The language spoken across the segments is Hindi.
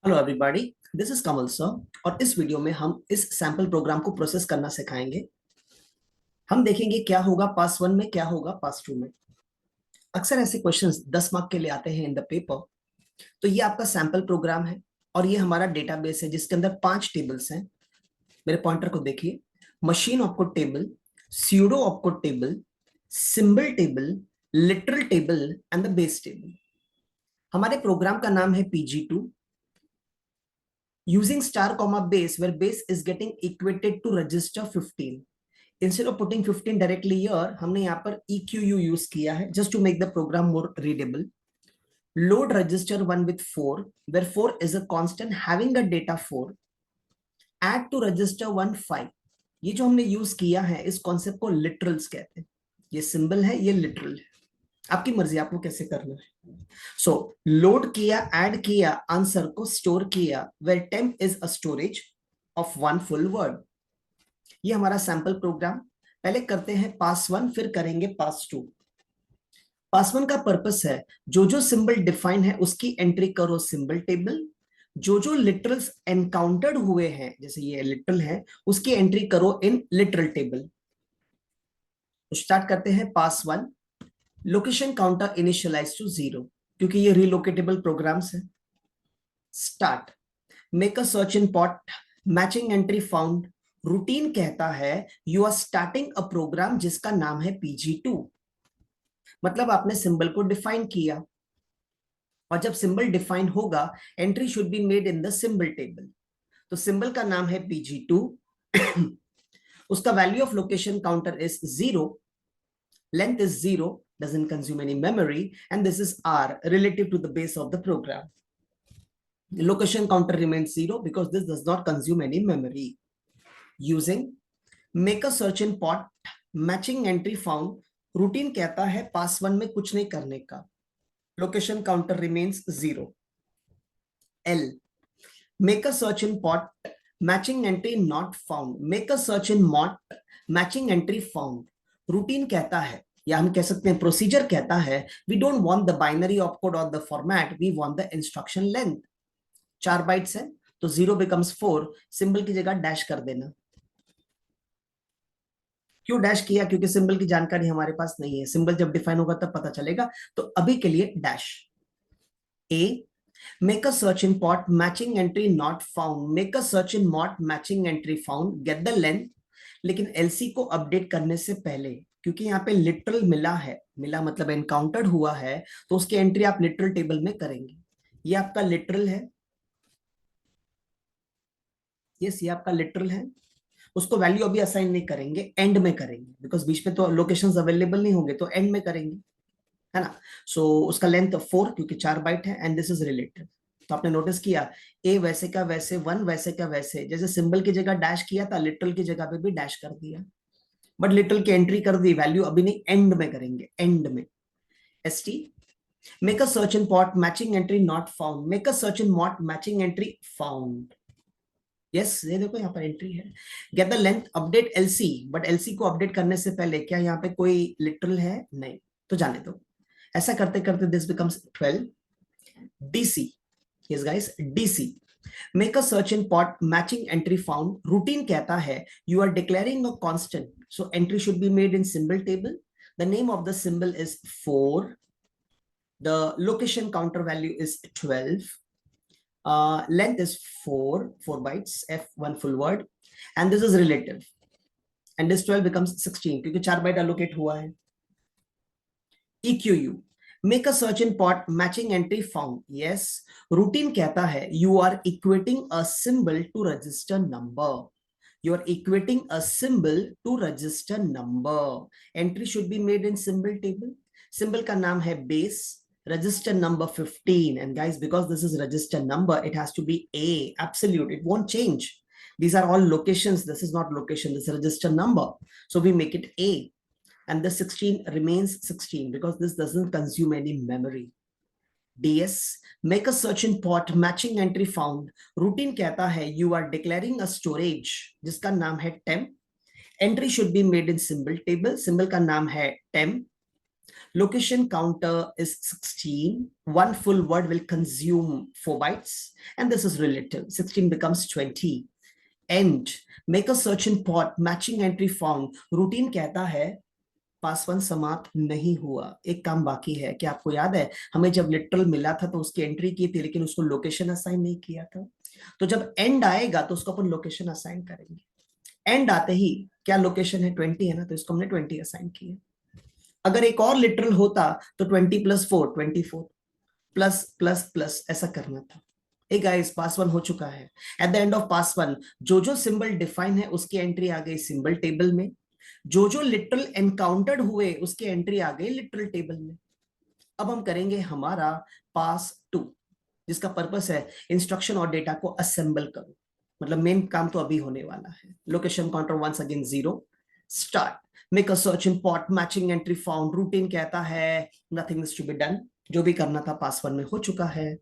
Hello everybody, this is Kamal sir. और इस वीडियो में हम इस सैंपल प्रोग्राम को प्रोसेस करना सिखाएंगे। हम देखेंगे क्या होगा पास वन में, क्या होगा पास टू में। अक्सर ऐसे क्वेश्चंस 10 मार्क के लिए आते हैं इन द पेपर। तो ये आपका सैंपल प्रोग्राम है और ये हमारा डेटाबेस है जिसके अंदर 5 टेबल्स हैं। मेरे पॉइंटर को देखिए। Machine opcode table, pseudo opcode table, symbol table, literal table and the base table. हमारे प्रोग्राम का नाम है PG2 using star comma base, where base is getting equated to register 15. Instead of putting 15 directly here, हमने यहाँ पर EQU use किया है just to make the program more readable. Load register 1 with 4, where 4 is a constant having a data 4. Add to register 1 5. ये जो हमने यूज किया है इस कॉन्सेप्ट को लिटरल्स कहते हैं। ये सिंबल है, ये लिटरल है। आपकी मर्जी, आपको कैसे करना है। सो लोड किया, ऐड किया, आंसर को स्टोर किया, where temp is a storage of 1 full word. ये हमारा सैंपल प्रोग्राम। पहले करते हैं पास वन, फिर करेंगे पास टू। पास वन का पर्पस है जो जो सिंबल डिफाइन है उसकी एंट्री करो सिंबल टेबल। जो जो लिटरल्स एनकाउंटर्ड हुए हैं, जैसे ये लिटरल है, उसकी एंट्री करो इन लिटरल टेबल। तो स्टार्ट करते हैं pass one. Location counter initialize to 0, क्योंकि ये रिलोकेटेबल प्रोग्राम्स है। Start, make a search in pot, matching entry found. Routine कहता है you are starting a program जिसका नाम है PG2। मतलब आपने सिंबल को डिफाइन किया, और जब सिंबल डिफाइन होगा entry should be made in the symbol table. तो सिंबल का नाम है PG2। उसका value of location counter is 0, length is 0, doesn't consume any memory, and this is R relative to the base of the program. The location counter remains 0 because this does not consume any memory. Using make a search in pot, matching entry found, routine कहता है पास वन में कुछ नहीं करने का, location counter remains 0. L, make a search in pot, matching entry not found, make a search in mod, matching entry found. Routine कहता है, या हम कह सकते हैं प्रोसीजर कहता है, we don't want the binary opcode और the format, we want the instruction length. 4 bytes है तो 0 बिकम्स 4, सिंबल की जगह डैश कर देना। क्यों डैश किया? क्योंकि सिंबल की जानकारी हमारे पास नहीं है, सिंबल जब डिफाइन होगा तब पता चलेगा, तो अभी के लिए dash. A, make a search in pot, matching entry not found, make a search in mod, matching entry found, get the length। लेकिन एलसी को अपडेट करने से पहले, क्योंकि यहाँ पे लिटरल मिला है, मिला मतलब एनकाउंटर्ड हुआ है, तो उसकी एंट्री आप लिटरल टेबल में करेंगे। ये आपका लिटरल है, ये आपका लिटरल है। उसको वैल्यू अभी असाइन नहीं करेंगे, एंड में करेंगे, बिकॉज बीच में तो लोकेशंस अवेलेबल नहीं होंगे, तो एंड में करेंगे, है ना। सो उसका लेंथ 4, क्योंकि 4 बाइट है, एंड दिस इज रिलेटेड। तो आपने नोटिस किया, ए वैसे का वैसे, 1 वैसे का वैसे, जैसे सिंबल की जगह डैश किया था, लिटरल की जगह पे भी डैश कर दिया, बट लिटरल की एंट्री कर दी, वैल्यू अभी नहीं, एंड में करेंगे, एंड में। ST, make a search in pot, matching entry not found, make a search in MOT, matching entry found. Yes, ये देखो यहाँ पर एंट्री है। Get the length, update LC, but LC को अपडेट करने से पहले क्या यहाँ पे कोई लिटरल है? नहीं, तो जाने दो। ऐसा करते करते this becomes 12। DC, yes guys, DC, make a search in pot, matching entry found, routine कहता है you are declaring a constant, so entry should be made in symbol table. The name of the symbol is 4, the location counter value is 12, length is 4 bytes, F1 full word, and this is relative, and this 12 becomes 16 क्योंकि 4 बाइट allocate हुआ है। EQU, make a search in pot, matching entry found, yes, routine कहता है you are equating a symbol to register number, you are equating a symbol to register number, entry should be made in symbol table, symbol का नाम है base, register number 15, and guys, because this is register number, it has to be A, absolute, it won't change. These are all locations, this is not location, this is register number, so we make it A, and the 16 remains 16 because this doesn't consume any memory. DS, make a search in pot, matching entry found, routine कहता है you are declaring a storage जिसका नाम है temp, entry should be made in symbol table, symbol का नाम है temp, Location counter is 16. One full word will consume 4 bytes, and this is relative. 16 becomes 20. End. Make a search in pot. Matching entry found. Routine कहता है पास वन समाप्त नहीं हुआ, एक काम बाकी है। क्या आपको याद है हमें जब लिटरल मिला था तो उसकी एंट्री की थी, लेकिन उसको लोकेशन असाइन नहीं किया था। तो जब एंड आएगा तो उसको अपन लोकेशन असाइन करेंगे। एंड आते ही क्या लोकेशन है 20 है ना, तो इसको हमने 20 असाइन किया। अगर एक और लिटरल होता तो 20+4 24 प्लस प्लस प्लस ऐसा करना था। ए गाइस, पास वन हो चुका है। At the end of pass one जो जो सिंबल डिफाइन है उसकी एंट्री आ गई सिंबल टेबल में, जो जो लिटरल एनकाउंटर्ड हुए उसकी एंट्री आ गई लिटरल टेबल में। अब हम करेंगे हमारा पास टू, जिसका पर्पस है इंस्ट्रक्शन और डेटा को असेंबल करो। मतलब मेन काम तो अभी होने वाला है। Location counter once again 0। Start. Make a search in pot, matching entry found. Routine कहता है nothing is to be done, जो भी करना था पास वन में हो चुका है।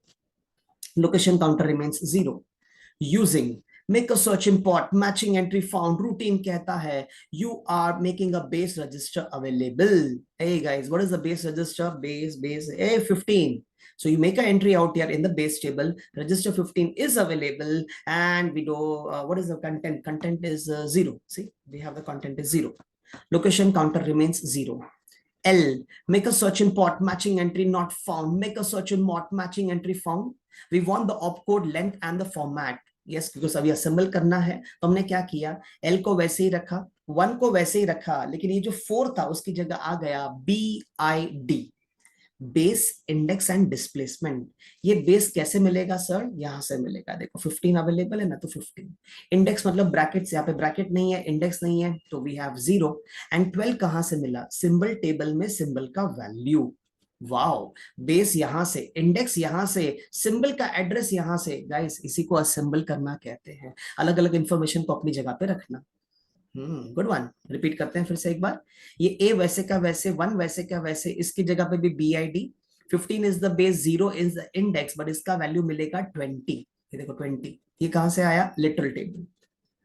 Location counter remains 0। Using make a search in pot, matching entry found. Routine कहता है you are making a base register available. Hey guys, what is the base register? Base 15. So you make an entry out here in the base table. Register 15 is available, and we do what is the content? Content is 0. See, we have the content is 0. Location counter remains 0. L, make a search in pot, matching entry not found. Make a search in pot, matching entry found. We want the opcode length and the format. Yes, because अभी असेंबल करना है तो हमने क्या किया, एल को वैसे ही रखा, 1 को वैसे ही रखा, लेकिन ये जो 4 था उसकी जगह आ गया BID, base index and displacement. ये बेस कैसे मिलेगा सर? यहां से मिलेगा। देखो 15 अवेलेबल है ना, तो 15 इंडेक्स मतलब ब्रैकेट्स, यहाँ पे ब्रैकेट नहीं है, इंडेक्स नहीं है, तो वी हैव 0। एंड 12 कहां से मिला? सिंबल टेबल में सिंबल का वैल्यू। वाओ, बेस यहां से, इंडेक्स यहां से, सिंबल का एड्रेस यहां से। गाइस, इसी को असेंबल करना कहते हैं, अलग अलग इंफॉर्मेशन को अपनी जगह पे रखना। Good one. रिपीट करते हैं फिर से एक बार। ये ए वैसे का वैसे, 1 वैसे का वैसे, इसकी जगह पे भी BID। 15 is the base, 0 is the index, but इसका वैल्यू मिलेगा 20। ये देखो 20, ये कहां से आया? Literal table.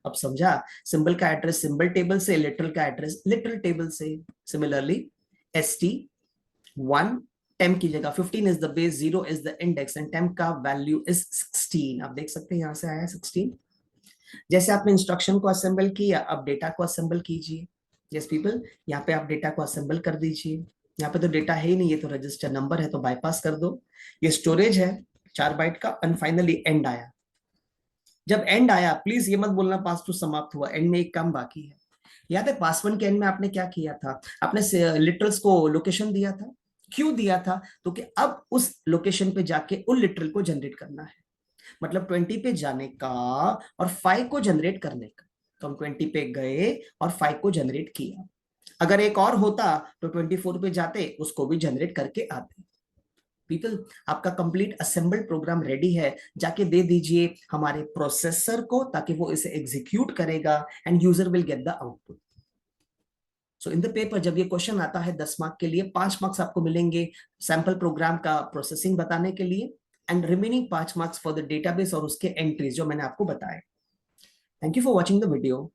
अब समझा, सिंबल का एड्रेस सिंबल टेबल से, लिटरल का एड्रेस लिटरल टेबल से। सिमिलरली ST 1, टेम्प की जगह 15 is the base, 0 is the index, and temp का वैल्यू इज 16। आप देख सकते हैं यहां से आया 16। जैसे आपने इंस्ट्रक्शन को असेंबल किया, अब डेटा को असेंबल कीजिए। यस पीपल, यहाँ पे आप डेटा को असेंबल कर दीजिए। यहाँ पे तो डेटा है ही नहीं, ये तो रजिस्टर नंबर है, तो बाईपास कर दो। ये स्टोरेज है 4 बाइट का। एंड फाइनली एंड आया। जब एंड आया, प्लीज ये मत बोलना पास टू समाप्त हुआ, एंड में एक काम बाकी है। याद है पास वन के एंड में आपने क्या किया था? आपने लिटरल्स को लोकेशन दिया था। क्यों दिया था? तो कि अब उस लोकेशन पे जाके उन लिटरल को जनरेट करना है। मतलब 20 पे जाने का और 5 को जनरेट करने का। तो हम 20 पे गए और 5 को जनरेट किया। अगर एक और होता तो 24 पे जाते, उसको भी जनरेट करके आते। पीपल, आपका कंप्लीट असेंबल्ड प्रोग्राम रेडी है, जाके दे दीजिए हमारे प्रोसेसर को, ताकि वो इसे एग्जीक्यूट करेगा and user will get the output. So in the paper जब ये क्वेश्चन आता है 10 मार्क के लिए, 5 मार्क्स आपको मिलेंगे सैंपल प्रोग्राम का प्रोसेसिंग बताने के लिए, and remaining 5 marks for the database और उसके एंट्रीज जो मैंने आपको बताए। Thank you for watching the video.